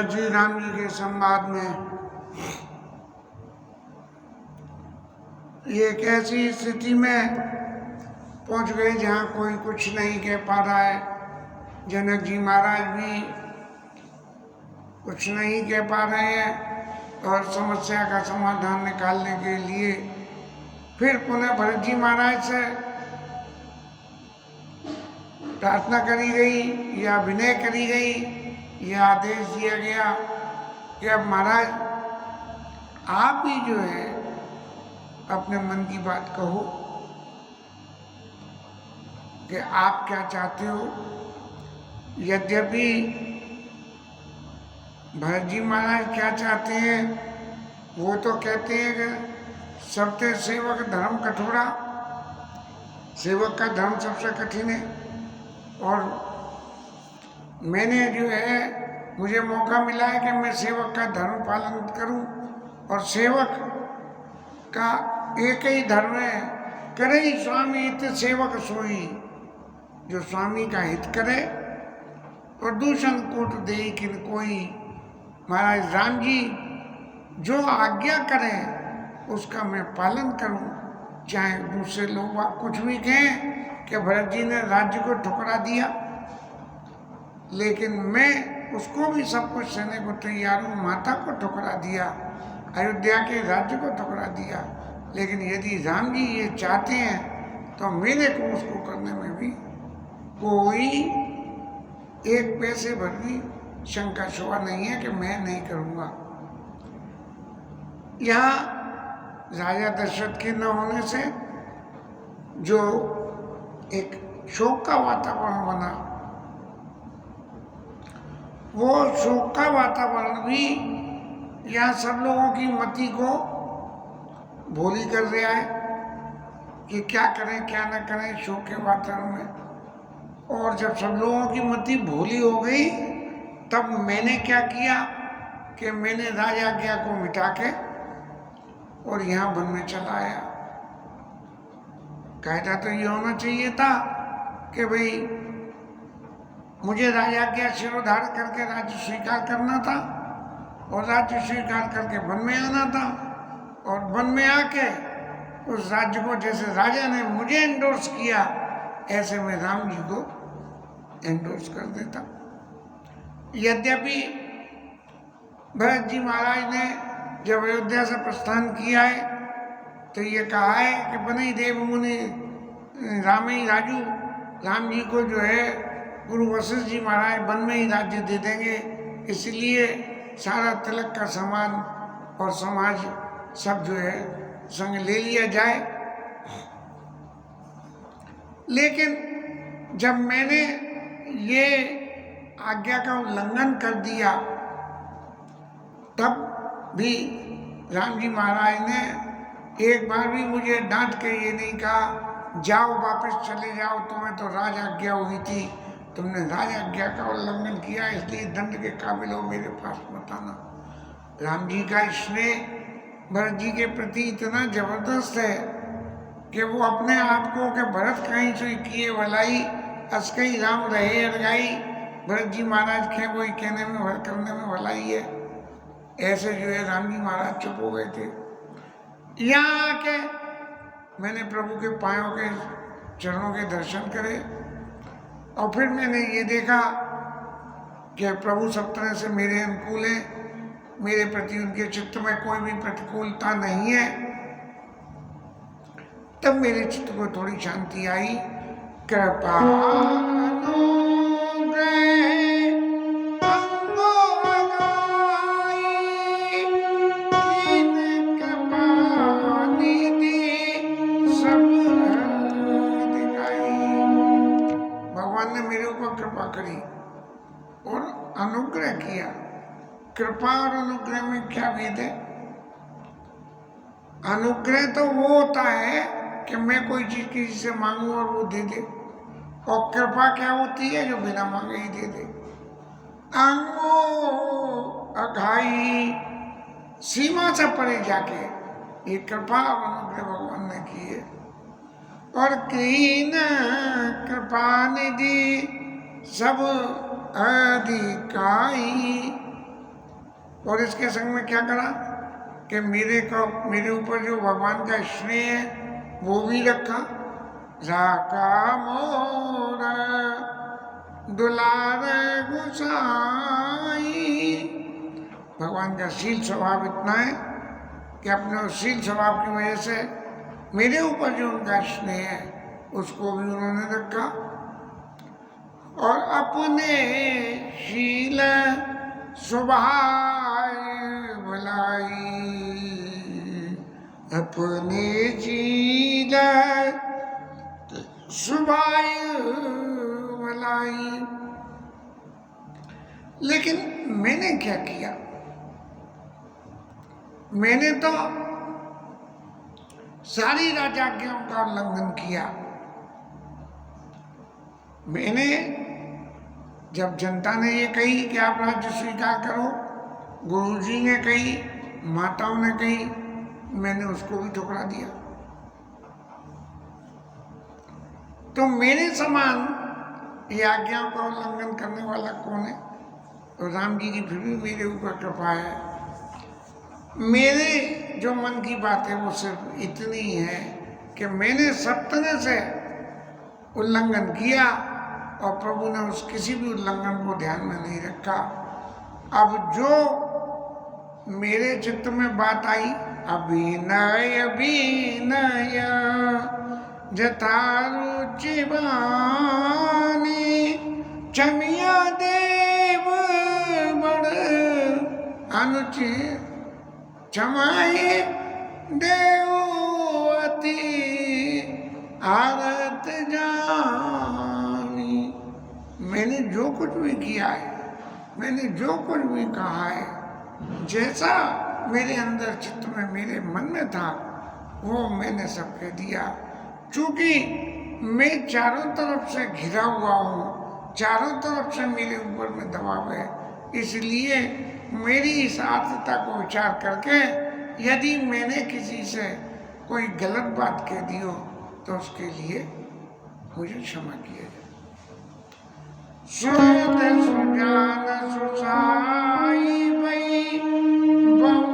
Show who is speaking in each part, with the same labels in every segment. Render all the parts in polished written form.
Speaker 1: भरत जी राम जी के संवाद में ये एक ऐसी स्थिति में पहुंच गए जहां कोई कुछ नहीं कह पा रहा है। जनक जी महाराज भी कुछ नहीं कह पा रहे हैं और समस्या का समाधान निकालने के लिए फिर पुनः भरत जी महाराज से प्रार्थना करी गई या विनय करी गई या आदेश दिया गया कि अब महाराज आप ही जो है अपने मन की बात कहो कि आप क्या चाहते हो। यद्यपि भरत जी महाराज क्या चाहते हैं, वो तो कहते हैं कि सबते सेवक धर्म कठोरा, सेवक का धर्म सबसे कठिन है। और मैंने जो है मुझे मौका मिला है कि मैं सेवक का धर्म पालन करूं, और सेवक का एक ही धर्म है, करे ही स्वामी हित सेवक सोई, जो स्वामी का हित करे और दूषण कूट दे किन कोई। महाराज राम जी जो आज्ञा करें उसका मैं पालन करूं, चाहे दूसरे लोग कुछ भी कहें कि भरत जी ने राज्य को ठुकरा दिया, लेकिन मैं उसको भी सब कुछ सहने को तैयार हूँ। माता को ठुकरा दिया, अयोध्या के राज्य को ठुकरा दिया, लेकिन यदि राम जी ये चाहते हैं तो मेरे को उसको करने में भी कोई एक पैसे भर भी शंका शुबा नहीं है कि मैं नहीं करूँगा। यहाँ राजा दशरथ के न होने से जो एक शोक का वातावरण बना, वो शोक का वातावरण भी यहाँ सब लोगों की मति को भोली कर रहा है कि क्या करें क्या न करें शोक के वातावरण में। और जब सब लोगों की मति भोली हो गई तब मैंने क्या किया कि मैंने राजा आज्ञा को मिटा के और यहाँ वन में चला आया। कायदा तो ये होना चाहिए था कि भाई मुझे राजा के शिरोधार करके राज्य स्वीकार करना था और राज्य स्वीकार करके वन में आना था, और वन में आके उस राज्य को जैसे राजा ने मुझे एंडोर्स किया ऐसे मैं राम जी को एंडोर्स कर देता। यद्यपि भरत जी महाराज ने जब अयोध्या से प्रस्थान किया है तो ये कहा है कि बनी देव मुनि राम ही राजू, राम जी को जो है गुरु वशिष्ठ जी महाराज वन में ही राज्य दे देंगे, इसलिए सारा तिलक का सामान और समाज सब जो है संग ले लिया जाए। लेकिन जब मैंने ये आज्ञा का उल्लंघन कर दिया तब भी राम जी महाराज ने एक बार भी मुझे डांट के ये नहीं कहा जाओ वापस चले जाओ, तुम्हें तो राज आज्ञा हुई थी, तुमने राज आज्ञा का उल्लंघन किया, इसलिए दंड के काबिल हो मेरे पास मत आना। राम जी का स्नेह भरत जी के प्रति इतना जबरदस्त है कि वो अपने आप को कि भरत कहीं से किए भलाई असकई राम रहे अरगाई, भरत जी महाराज के वही कहने में करने में भलाई है, ऐसे जो है राम जी महाराज चुप हो गए थे। यहाँ आके मैंने प्रभु के पायों के चरणों के दर्शन करे और फिर मैंने ये देखा कि प्रभु सब तरह से मेरे अनुकूल है, मेरे प्रति उनके चित्त में कोई भी प्रतिकूलता नहीं है। तब मेरे चित्त को थोड़ी शांति आई। कृपा कृपा करी और अनुग्रह किया। कृपा और अनुग्रह में क्या भेद है? अनुग्रह तो वो होता है कि मैं कोई चीज किसी से मांगू और वो दे दे, और कृपा क्या होती है जो बिना मांगे ही दे दे। अंगो अघाई सीमा से परे जाके ये कृपा और अनुग्रह भगवान ने की है। और कीन कृपा निधि सब अधिकाई, और इसके संग में क्या करा कि मेरे ऊपर जो भगवान का स्नेह है वो भी रखा। राका मोर दुलार गुसाई, भगवान का शील स्वभाव इतना है कि अपने उस शील स्वभाव की वजह से मेरे ऊपर जो उनका स्नेह है उसको भी उन्होंने रखा। और अपने शील स्वभाव भलाई, अपने शील स्वभाव भलाई। लेकिन मैंने क्या किया? मैंने तो सारी राजाज्ञाओं का उल्लंघन किया। मैंने जब जनता ने ये कही कि आप राज्य स्वीकार करो, गुरुजी ने कही, माताओं ने कही, मैंने उसको भी ठुकरा दिया। तो मेरे समान ये आज्ञाओं का उल्लंघन करने वाला कौन है? तो राम जी की फिर भी मेरे ऊपर कृपा है। मेरे जो मन की बात है वो सिर्फ इतनी है कि मैंने सब तरह से उल्लंघन किया और प्रभु ने उस किसी भी उल्लंघन को ध्यान में नहीं रखा। अब जो मेरे चित्त में बात आई, अभिनय अभिनय जथारुचि बानी, क्षमिया देव बड़ अनुचित, क्षमाए देव अति आरत जानी। मैंने जो कुछ भी किया है, मैंने जो कुछ भी कहा है, जैसा मेरे अंदर चित्त में मेरे मन में था वो मैंने सब कह दिया। चूंकि मैं चारों तरफ से घिरा हुआ हूँ, चारों तरफ से मेरे ऊपर में दबाव है, इसलिए मेरी इस आर्तता को विचार करके यदि मैंने किसी से कोई गलत बात कह दी हो तो उसके लिए मुझे क्षमा किया जाए। सुरत सुजान सुसाई भई बहुत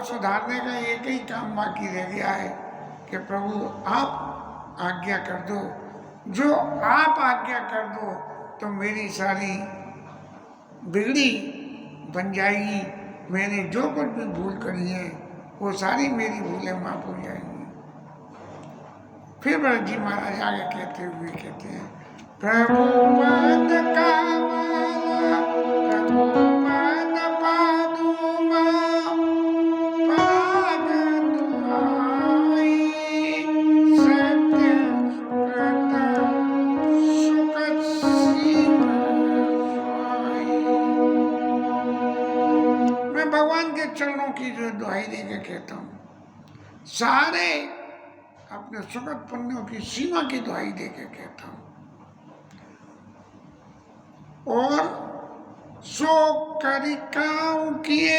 Speaker 1: सुधारने का एक ही काम बाकी रह गया है कि प्रभु आप आज्ञा कर दो। जो आप आज्ञा कर दो तो मेरी सारी बिगड़ी बन जाएगी। मैंने जो कुछ भी भूल करी है वो सारी मेरी भूलें माफ हो जाएंगी। फिर भरत जी महाराज आगे कहते हुए कहते हैं, प्रभु पद का माला, प्रभु पद पादुमा, पराग दुहाई, सत्य सुकृत सुखद सीमा सुहाई। मैं भगवान के चरणों की जो दुहाई देके कहता हूँ, सारे अपने सुखद पुण्यों की सीमा की दुहाई देके कहता हूँ। और सो करिकाओं किए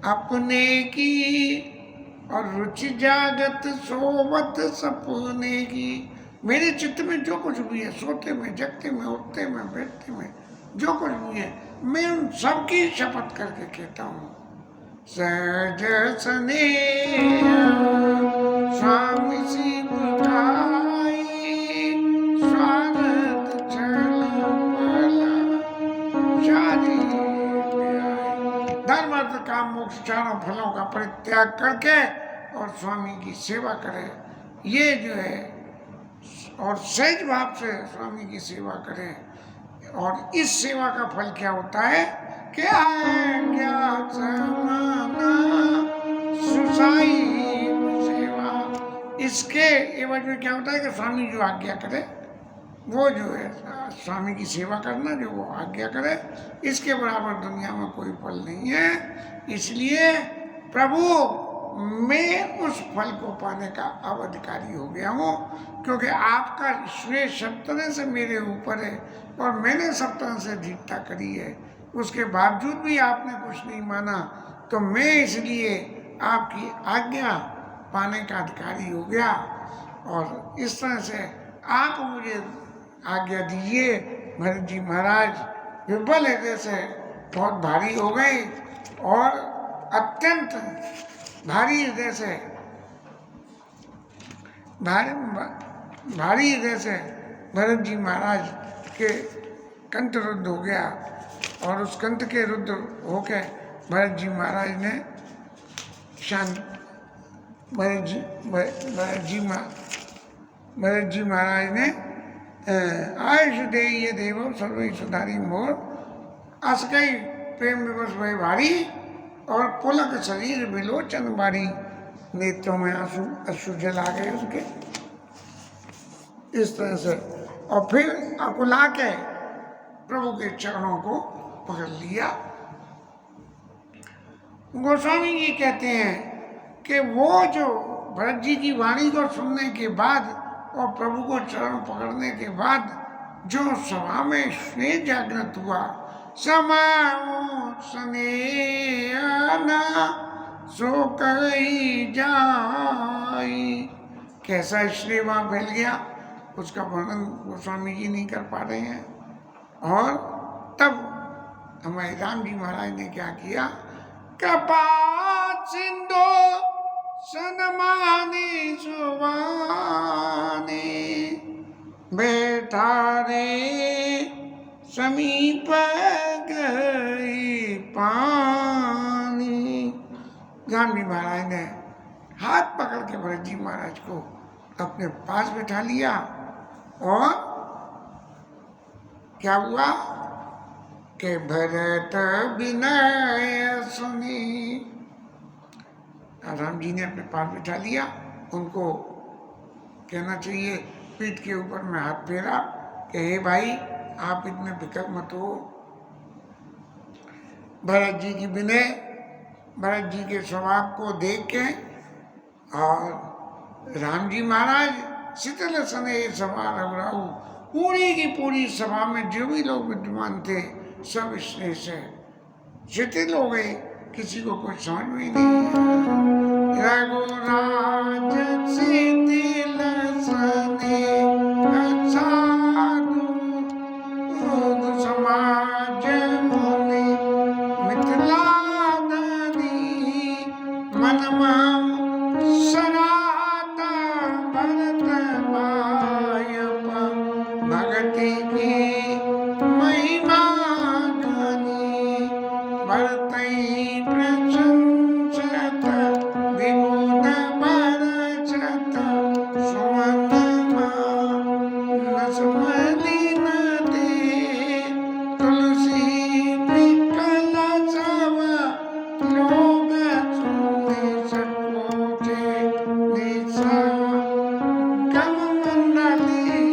Speaker 1: अपने की, और रुचि जागत सोवत सपने की। मेरे चित्त में जो कुछ भी है, सोते में, जगते में, उठते में, बैठते में, जो कुछ भी है, मैं उन सब की शपथ करके कहता हूँ। सहज स्नेह स्वामी शिव खाई, स्वागत छल पला शादी प्याई। धर्म अर्थ काम मोक्ष चारों फलों का परित्याग करके और स्वामी की सेवा करे, ये जो है, और सहज भाव से स्वामी की सेवा करें। और इस सेवा का फल क्या होता है? क्या है? क्या समाना सुसाई सेवा। इसके एवज में क्या होता है कि स्वामी जो आज्ञा करे वो जो है, स्वामी की सेवा करना जो वो आज्ञा करे, इसके बराबर दुनिया में कोई फल नहीं है। इसलिए प्रभु मैं उस फल को पाने का अब अधिकारी हो गया हूँ, क्योंकि आपका स्नेह सब तरह से मेरे ऊपर है और मैंने सब तरह से धीरता करी है। उसके बावजूद भी आपने कुछ नहीं माना, तो मैं इसलिए आपकी आज्ञा पाने का अधिकारी हो गया, और इस तरह से आप मुझे आज्ञा दीजिए। भरत जी महाराज विफल हृदय से बहुत भारी हो गए, और अत्यंत भारी हृदय से भारी हृदय से भरत जी महाराज के कंठ रुद्ध हो गया, और उस कंठ के रुद्ध होकर भरत जी महाराज ने भरत जी महाराज ने आयुष दे ये देव सर्व सुधारी मोर, अस गई प्रेम विवश भय भारी, और पुलक शरीर विलोचन बारी, नेत्रों में आंसू अश्रु जल आ गए उसके। इस तरह से और फिर अकुला के प्रभु के चरणों को पकड़ लिया। गोस्वामी जी कहते हैं कि वो जो भरत जी की वाणी को सुनने के बाद और प्रभु को चरण पकड़ने के बाद जो सभा में स्नेह जागृत हुआ, समाओ स्नेहना सो कही जाई, कैसा स्नेह वहां फैल गया उसका वर्णन गोस्वामी जी नहीं कर पा रहे हैं। और तब हमारे राम जी महाराज ने क्या किया, कृपा सिंधु सनमानी सुवानी, बैठा रे समीप गई पानी। राम जी महाराज ने हाथ पकड़ के भरत जी महाराज को अपने पास बैठा लिया, और क्या हुआ कि भरत विनय सुनी, राम जी ने अपने पास बिठा लिया। उनको कहना चाहिए पीठ के ऊपर में हाथ फेरा कि हे भाई आप इतने विकल मत हो। भरत जी की विनय, भरत जी के स्वभाव को देख के, और राम जी महाराज शीतल सने सभा रघुराऊ, पूरी की पूरी सभा में जो भी लोग विद्यमान थे सब स्नेह से शिथिल हो गए, किसी को कुछ समझ में ही नहीं। रघुराज शीतल सने साधु समाज मुनि, मिथिला नदी मन सराता भरत मायप, भगति की महिमा धनी, भरतई प्रशंसत विबुध बरसत, सुमन मानस मलिन दे, तुलसी विकल सब लोग सुनि सकोचे, निसा कम मंडली।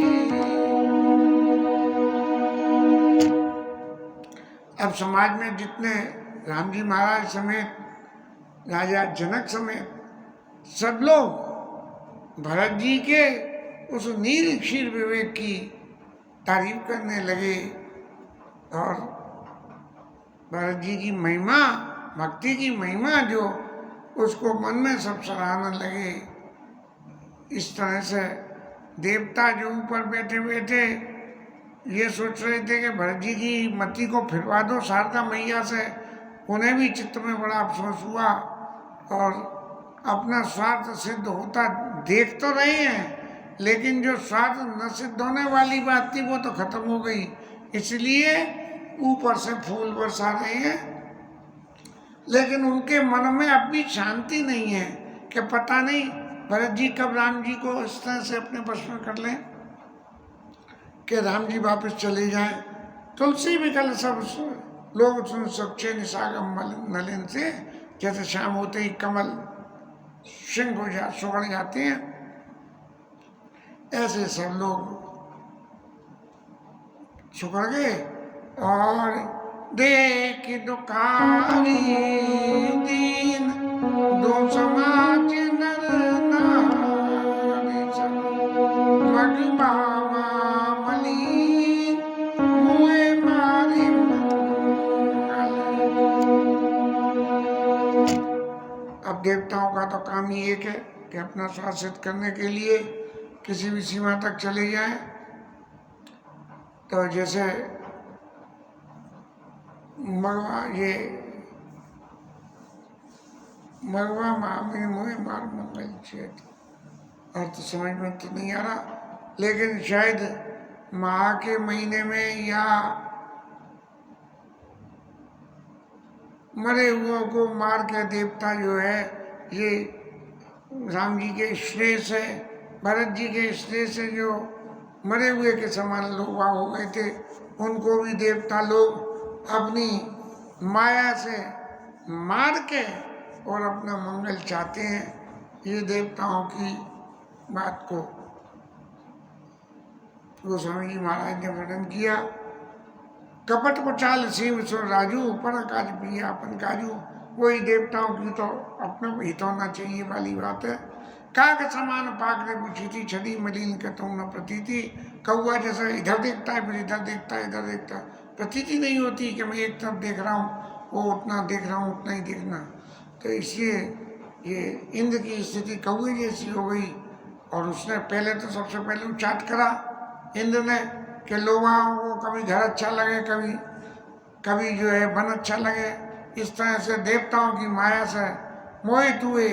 Speaker 1: अब समाज में जितने राम जी महाराज समेत राजा जनक समेत सब लोग भरत जी के उस नील क्षीर विवेक की तारीफ करने लगे, और भरत जी की महिमा, भक्ति की महिमा जो उसको मन में सब सराहने लगे। इस तरह से देवता जो ऊपर बैठे बैठे ये सोच रहे थे कि भरत जी की मति को फिरवा दो शारदा मैया से, उन्हें भी चित्त में बड़ा अफसोस हुआ, और अपना स्वार्थ सिद्ध होता देख तो रहे हैं, लेकिन जो स्वार्थ न सिद्ध होने वाली बात थी वो तो खत्म हो गई, इसलिए ऊपर से फूल बरसा रहे हैं। लेकिन उनके मन में अब भी शांति नहीं है कि पता नहीं भरत जी कब राम जी को इस तरह से अपने वश में कर लें कि राम जी वापस चले जाएं। तुलसी विकल सब लोग सुन सच्चे निशागम नलिन से, जैसे शाम होते ही कमल सिंह हो सुगड़ जाते हैं, ऐसे सब लोग सुगड़ गए। और देख दुखारी दीन दो समाज नर नारी सब, मगबावा मलिन मुए मारी कि अपना स्वार्थ सिद्ध करने के लिए किसी भी सीमा तक चले जाएं। तो जैसे मगवा मामी मुहे मार मंगल चेत, अर्थ समझ में तो नहीं आ रहा, लेकिन शायद माह के महीने में या मरे हुओं को मार के देवता जो है, ये राम जी के स्नेह से, भरत जी के स्नेह से जो मरे हुए के समान लोग हो गए थे, उनको भी देवता लोग अपनी माया से मार के और अपना मंगल चाहते हैं। ये देवताओं की बात को गोस्वामी जी महाराज ने वर्णन किया। कपट को चाल सीम सो राजू, पर काज प्रिया अपन काजू। वही देवताओं की तो अपना हित होना चाहिए वाली बात है। काग समान पागरे पूछी थी, छदी मलिन कतौ न प्रतीति। कौआ जैसा इधर देखता है फिर इधर देखता है, इधर देखता है, प्रतीति नहीं होती कि मैं एक तरफ देख रहा हूँ, वो उतना देख रहा हूँ, उतना ही देखना। तो इसलिए ये इंद्र की स्थिति कौए जैसी हो गई। और उसने पहले तो सबसे पहले उचाट करा इंद्र ने कि लोगों को कभी घर अच्छा लगे, कभी जो है वन अच्छा लगे। इस तरह से देवताओं की माया से मोहित हुए।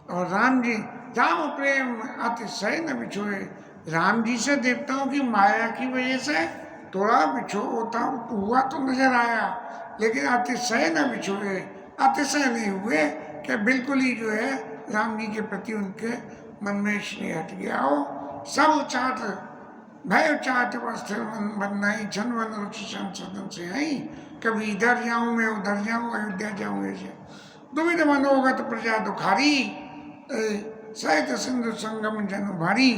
Speaker 1: और राम जी, राम प्रेम अतिशय न बिछोए। राम जी से देवताओं की माया की वजह से थोड़ा बिछो होता हुआ तो नजर आया, लेकिन अतिशय न बिछोए, अतिशय नहीं हुए कि बिल्कुल ही जो है राम जी के प्रति उनके मन में स्नेह हट गया हो। सब चाट भय चाट स्थिर मन बननाई, छन वन रुचि संसदन से आई। कभी इधर जाऊं मैं, उधर जाऊं, अयोध्या जाऊं, ऐसे दुविध मनोगत प्रजा दुखारी, सहित सिंधु संगम जन भारी।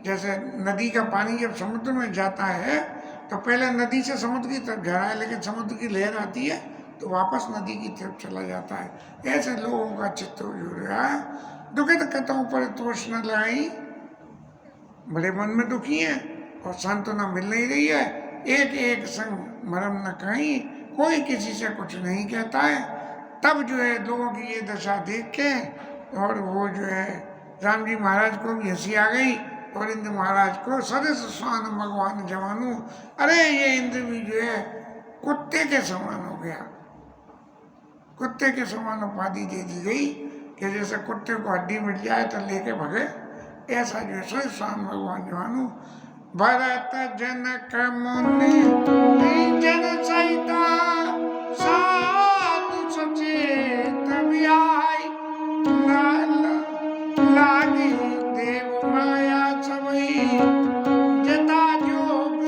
Speaker 1: जैसे नदी का पानी जब समुद्र में जाता है तो पहले नदी से समुद्र की तरफ जा रहा है, लेकिन समुद्र की लहर आती है तो वापस नदी की तरफ चला जाता है। ऐसे लोगों का चित्त जुड़ रहा है। दुखित कथों पर तोष न लगाई, बड़े मन में दुखी है और सांत्वना मिल नहीं रही है। एक एक संग मरम न कहीं, कोई किसी से कुछ नहीं कहता है। तब जो है लोगों की ये दशा देख के और वो जो है राम जी महाराज को भी हंसी आ गई और इंद्र महाराज को सरस स्वान भगवान जवानू। अरे ये इंद्र भी जो है कुत्ते के समान हो गया, कुत्ते के समान उपाधि दे दी गई कि जैसे कुत्ते को हड्डी मिल जाए तो लेके भगे, ऐसा जो है स्वान भगवान जवानू। भरत जनक मुनि जन सहिता, साधु सचेत व्याय, लागी देव माया सबई, जता जोग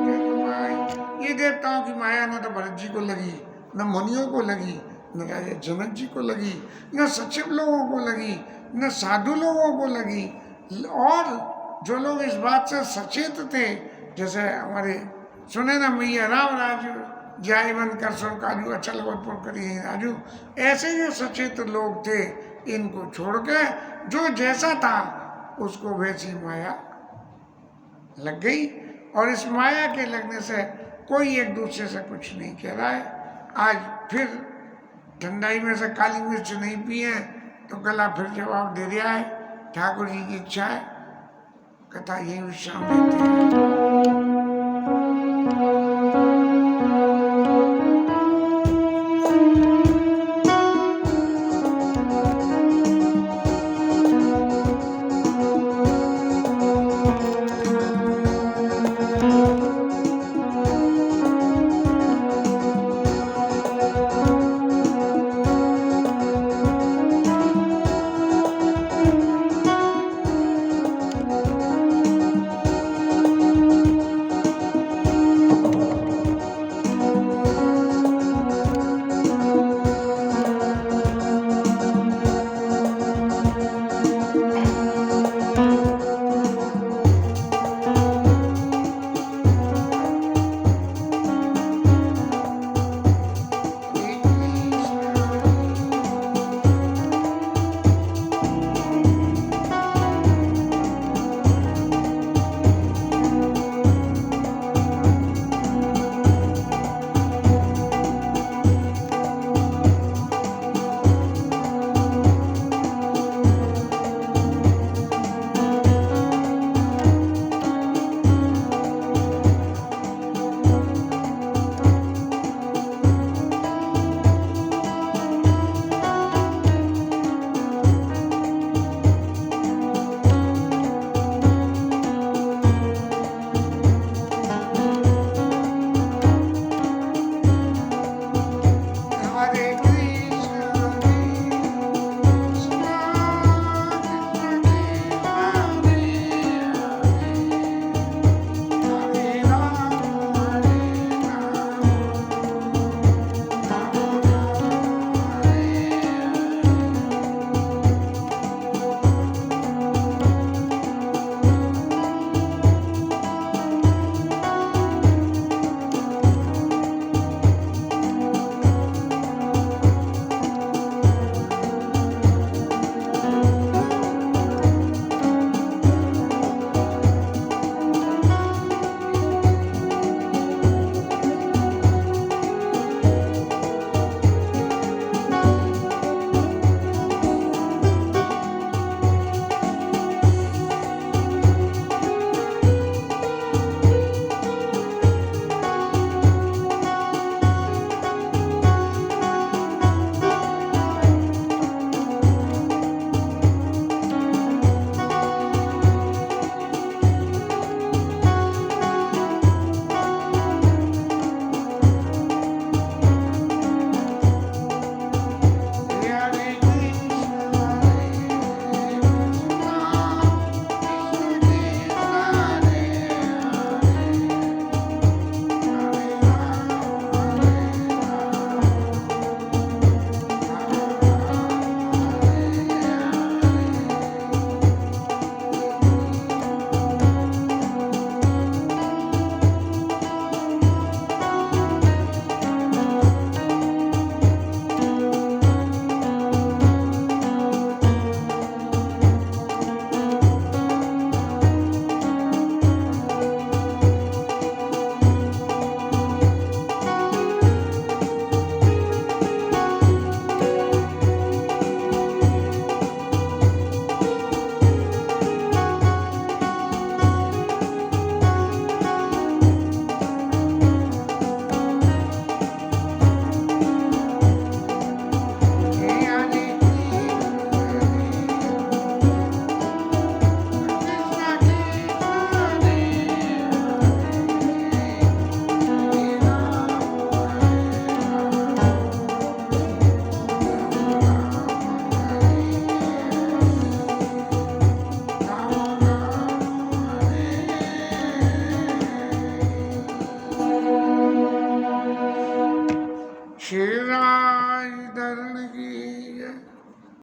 Speaker 1: जन्माई। ये देवताओं की माया न तो भरत जी को लगी, न मुनियों को लगी, न राजा जनक जी को लगी, न सचिव लोगों को लगी, न साधु लोगों को लगी। और जो लोग इस बात से सचेत थे, जैसे हमारे सुने ना मैया राम राजू जाय बन कर सो काजू, अचल गोपुर करी राजू। ऐसे जो सचेत लोग थे, इनको छोड़ के जो जैसा था उसको वैसी माया लग गई। और इस माया के लगने से कोई एक दूसरे से कुछ नहीं कह रहा है। आज फिर ठंडाई में से काली मिर्च नहीं पिए तो गला फिर जवाब दे दिया है। ठाकुर जी की इच्छा है, कथा यही विश्राम देते हैं। शेराज धरण की जय।